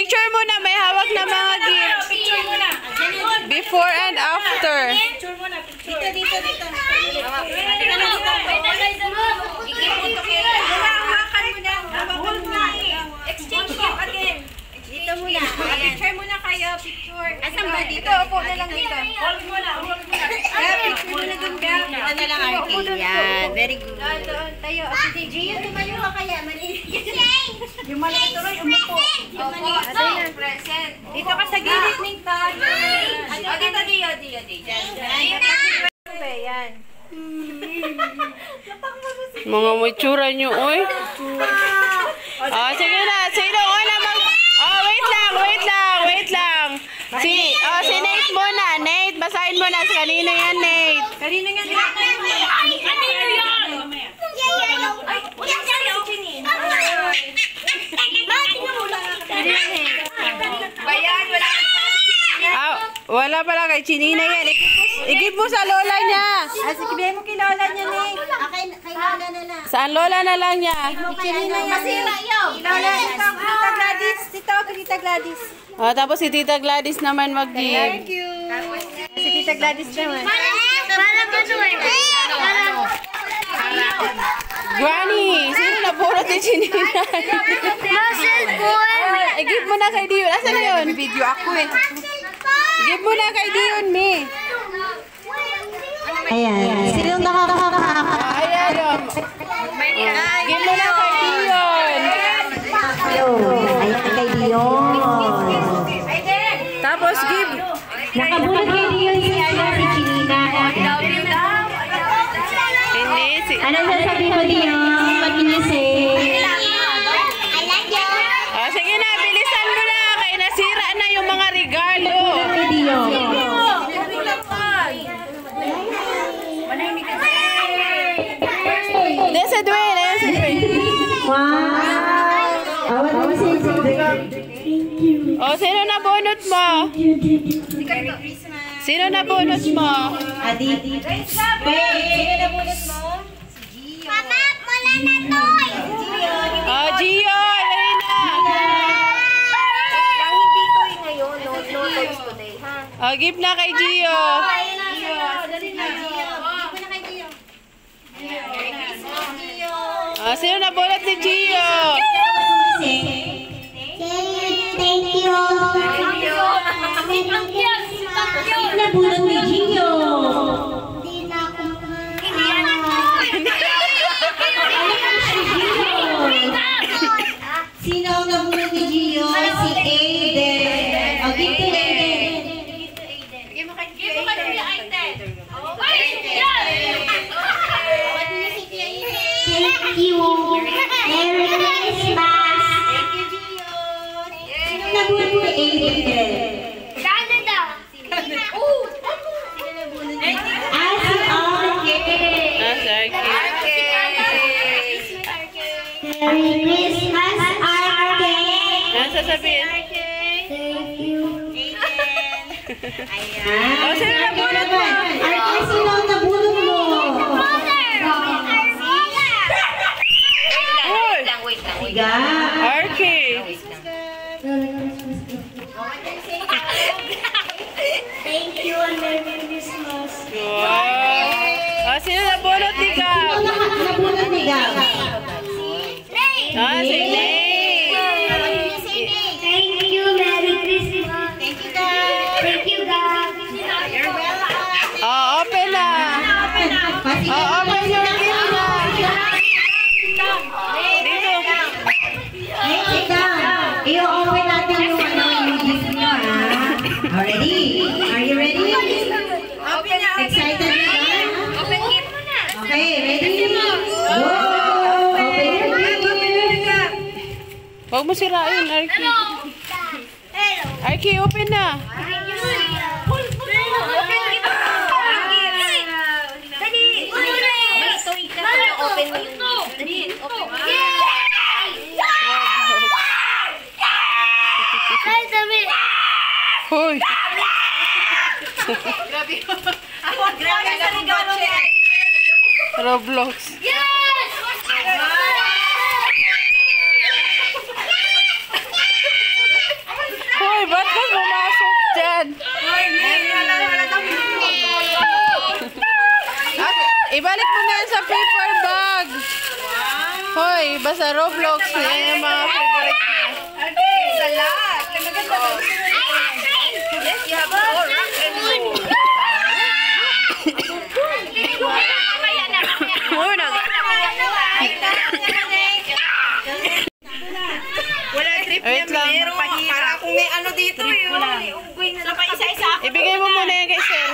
picture muna. May hawak na mga gifts. Picture muna. Before and after. Picture muna. Picture. Dito. Exchange gift again. Dito muna. Picture muna kayo. Picture. Asan ba? Dito. Upo na lang dito. Hold muna. Picture muna dun. Dito na lang, Arky. Yan. Very good. Tayo. Si Gio, tumayo ka kaya. Maliit. Yung maliit tuloy, umupo. Opo. Present. Dito ka sa gilid ng tayo. Dito. Yan. Mga matsura nyo, oy. Sige na. Sino una mag... wait lang. Si Nate muna. Nate, basahin mo na. Kanino yan, Nate? Kanino yan? Wala pala kay Chinina yan. Igip mo sa lola niya. Sige, mo kay lola niya, Nate. Kay Lola na lang. Saan lola na lang niya? Chinina yan. Masira yun. Lola, Tita Gladys. Tita Gladys. Tapos si Tita Gladys naman mag-give. Thank you. Si Tita Gladys naman. Granny, sino na puro ni Chinina? Igip mo na kay Dion. Asan na yun? Video ako eh. Igip mo na kay Dion, Mi. Ayan. Sinong nakakakaka? Ayan o. Igip mo na kay Dion. Ayan kay Dion. Tapos give. Nakabulog kay Dion si Chinina. Hindi. Ano sasabi mo, Dion? Mag-inisip. Sige na, bilisan mo na. Kaya nasira na yung mga regalo. Kay Dion. There's a Dwayne. Wow. Awan mo si Sino na bunot mo? Sino na bunot mo? Aditi. Sino na bunot mo? Mama, wala na toy! Gio. Dali na. Lang hindi toy ngayon. No toys today, ha? Give na kay Gio. Dali na. Sino na bunot ni Gio? Thank you! Nabulot ni Gio. Hindi na ako Sino ang nabulot ni Gio? Si Aiden. Give to Aiden. Give mo kay Aiden. Thank you! Merry Christmas! Thank you, Gio. Sino nabulot ni Aiden? Canada! Si Arke. Merry Christmas, Arke! Ano sasabihin? Thank you! Ayan. Sino na bunot mo? Arke, sino ang nabulot mo? Higa. Arky. Thank you and Merry Christmas! Wow. Sino na bunot ni Gab? Sino ang nabulot ni Gab? Si Nate. Thank you, Merry Christmas! Thank you, God! Thank you, God! You're welcome! Open na. Open your gift na. Dito. Hey, sit down. I-open natin yung gift niyo, ha? Ready? Are you ready? Excited na? Open gift mo na. Okay, ready? Go! Open your gift. Huwag mo sirain, Arky. Arky, open na. Hoy. Grabe. Ako, grabe sa regalo niya. Roblox. Yes! Hoy, basta Roblox. Yan yung mga favorite niya. Okay, sa lahat. Maganda ba? Yes, you have all rock and roll. Oh, Wala trip wait niya, lang. meron. Para akong may ano dito eh. So, pa isa-isa. Ibigay mo muna yan kay sir.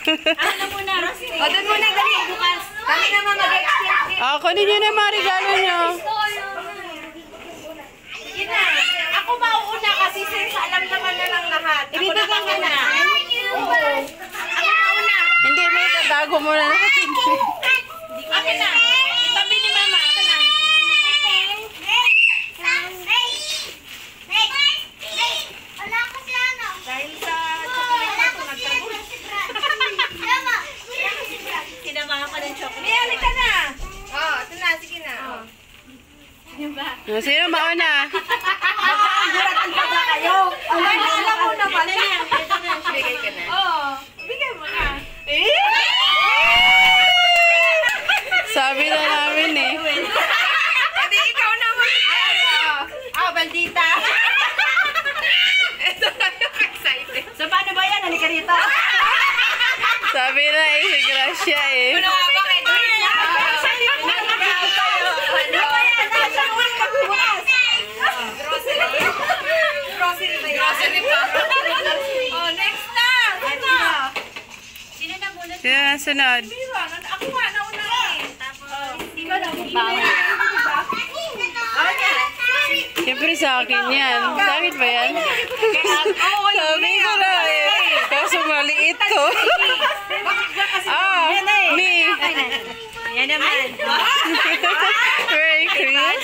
Ano muna? O, doon muna, dali. Bukas. Kami naman mag-exchange. Kunin nyo na yung mga regalo nyo. Sige na. Ako mauuna kasi since alam naman na lang lahat. Ako na mauna. Oo. Ako mauna. Hindi, may tatago muna na. Akin na. Tabi ni mama. Akin na. Dahil sa chocolate na ito, nagtagos. Sinamahan ka ng chocolate. May alin ka na. Oo, ito na. Sige na. Sino mauna? Magkakaguratan pa ba kayo? Alam mo naman. Bigay ka na. Oo. Bigay mo na. Sabi na namin eh. Ate, ikaw naman. Baldita. Ito na yung excited. So, paano ba yan? Halika rito. Sabi na eh, si Gracia eh. Ano nga ba kayo? Ano ba yan? Saan mo yung magbubukas? Grocery. Grocery ba yan? Grocery pa. Oh, next na. Sino na muna? Sino na sunod? Ako nga, nauna eh. Tapos, sino na muna? Okay. Siyempre sa akin yan. Sa akin ba yan? Sabi ko na eh. Kaso maliit to. Me. Yan naman. Merry Christmas.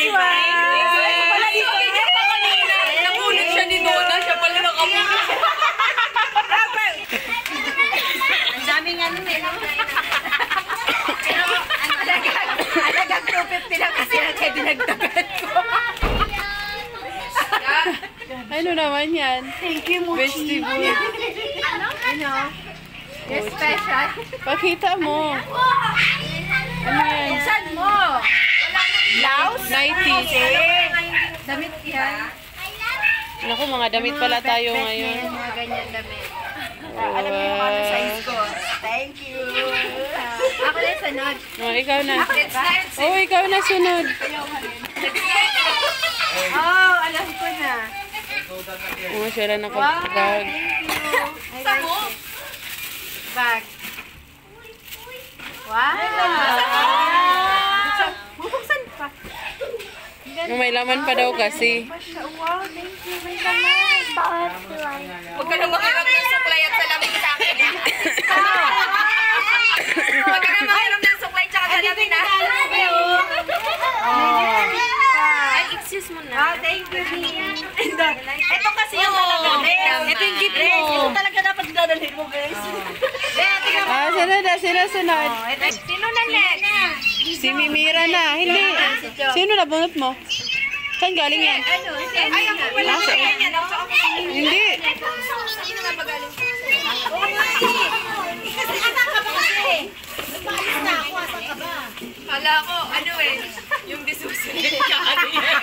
Nakulit siya ni Nona. Siya pala nakamulit. Ang daming ano eh. Pero, alagang 250 lang kasi kaya dinagdagan ko. Ano naman yan? Thank you, Mochi. Vegetable. Ano? Yes, special. Pakita mo. Ano yan? Saan mo? Blouse? 90. Damit yan. Naku, mga damit pala tayo ngayon. Mga ganyan damit. Alam mo yung ano size ko. Thank you. Ako na sunod. Oh, ikaw na. Let's dance. Oh, ikaw na sunod. Oh, alam ko na. Oh, siya lang nakabag. Sa mo? Bag. Wow! Bubuksan pa. Oh, may laman pa daw kasi. Wow, thank you. May laman. Huwag ka na makiram ng suklay at salamin sa akin. Huwag ka na makiram ng suklay at salamin na. Ay, excuse mo na. Oh, thank you. Ito kasi yung talaga. Ito yung gift mo. Ito talaga dapat dadalhin mo, guys. Sunod na, sino sunod? Sino na next? Si Mimira na. Hindi. Sino na bunot mo? Saan galing yan? Ay, ako pala. Hindi. Sino nga ba galing? Oo nga eh. Kasi asan ka ba kasi? Nagpaalis na ako. Asan ka ba? Kala ko, ano eh. Yung disusunod ka. Ano yan?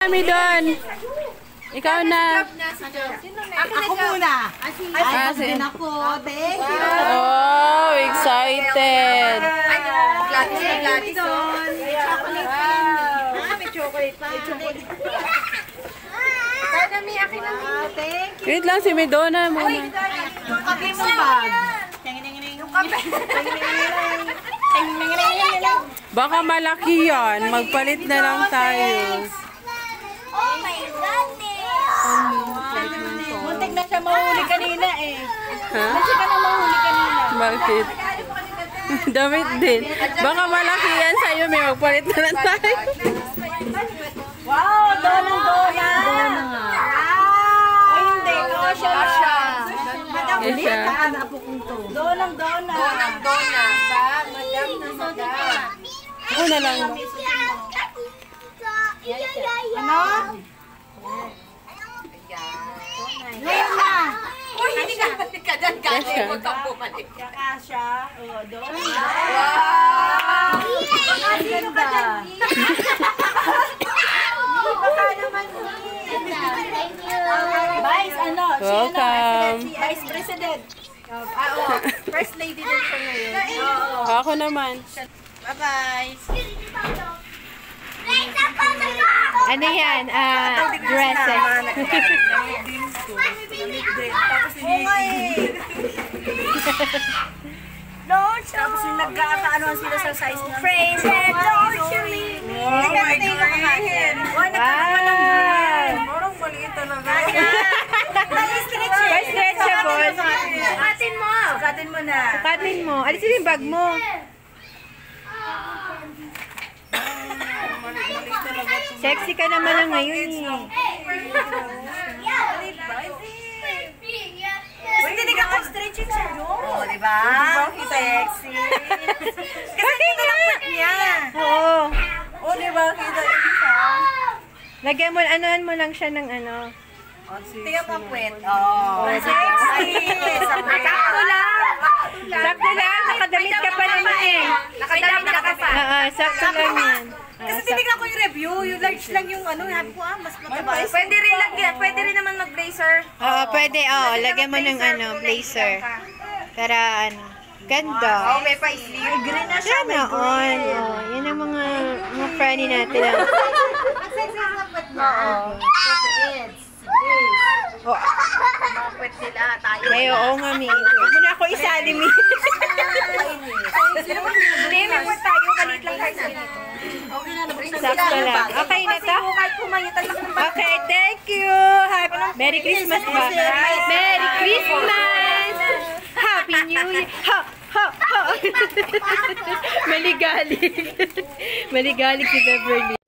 Kami doon. Ikaw na. Ako muna. Ako. Oh, excited. Gladys doon. Chocolate pa. May chocolate pa. Kaya may akin na. Wait lang, si Medona muna. Yung kape mo bag. Yung kape. Baka malaki yan. Magpalit na lang tayo. Oh my goodness! Muntik na siya mahuli kanina eh. Ha? Kasi ka na mahuli kanina. Bakit? Damit din. Baka malaki yan sa'yo. May magpalit na lang tayo. Wow! Dona! Dona nga. Ay, hindi. Kasha. Madam, Kasha. Dona. Madam na madam. Ako na lang. Ano? Ngayon na. Uy, hindi ka dyan. Kasha. Huwag kang bumalik. Kasha. O, doon. Wow! Ang ganda. Baka naman Vice, ano? Welcome. Vice President. First Lady din siya ngayon. Ako naman. Bye-bye. Ano yan? Dresses. Tapos yung nagkakaanoan sila sa size na. Praise and don't you leave. Oh my God. Parang maliit talaga. By stretchable. Sukatin mo. Sukatin mo na. Sukatin mo. Alisin yung bag mo. Sexy ka naman na ngayon eh. Hindi hindi ka mag-stretching sir. Oo, di ba? Sexy. Kasi dito lang put niya. Oo. Oo, di ba? Kita siya. Lagyan mo, anuhan mo lang siya ng ano. Tingnan pa puwet. Oo. Sexy. Sakto lang. Sakto lang, nakadamit ka pa naman eh. Nakadamit ka pa. Oo, sakto lang yan. Kasi tinignan ko yung review, yung large lang yung ano, habi ko mas mataba. Pwede rin lagyan. Pwede rin naman mag-blazer. Oo, pwede. Oo, lagyan mo ng ano, blazer. Para ano, ganda. Oh, may pa-sleeve. Green na siya. Sana on. Oh, yan ang mga friendly natin. Ang sexy sa puwet niya. Oo. Oh, Mga puwet nila. Tayo. ay, oo nga, Mi. Huwag mo na ako isali, Mi. Hindi, may puwet tayo. Kalit lang tayo sa dito. Okay na, nabuksan Sakto lang. Okay na to? Kahit pumayitan lang ng Okay, thank you. Merry Christmas ba? Merry Christmas! Happy New Year! Ha! Ha! Ha! Maligalig. Maligalig si Beverly.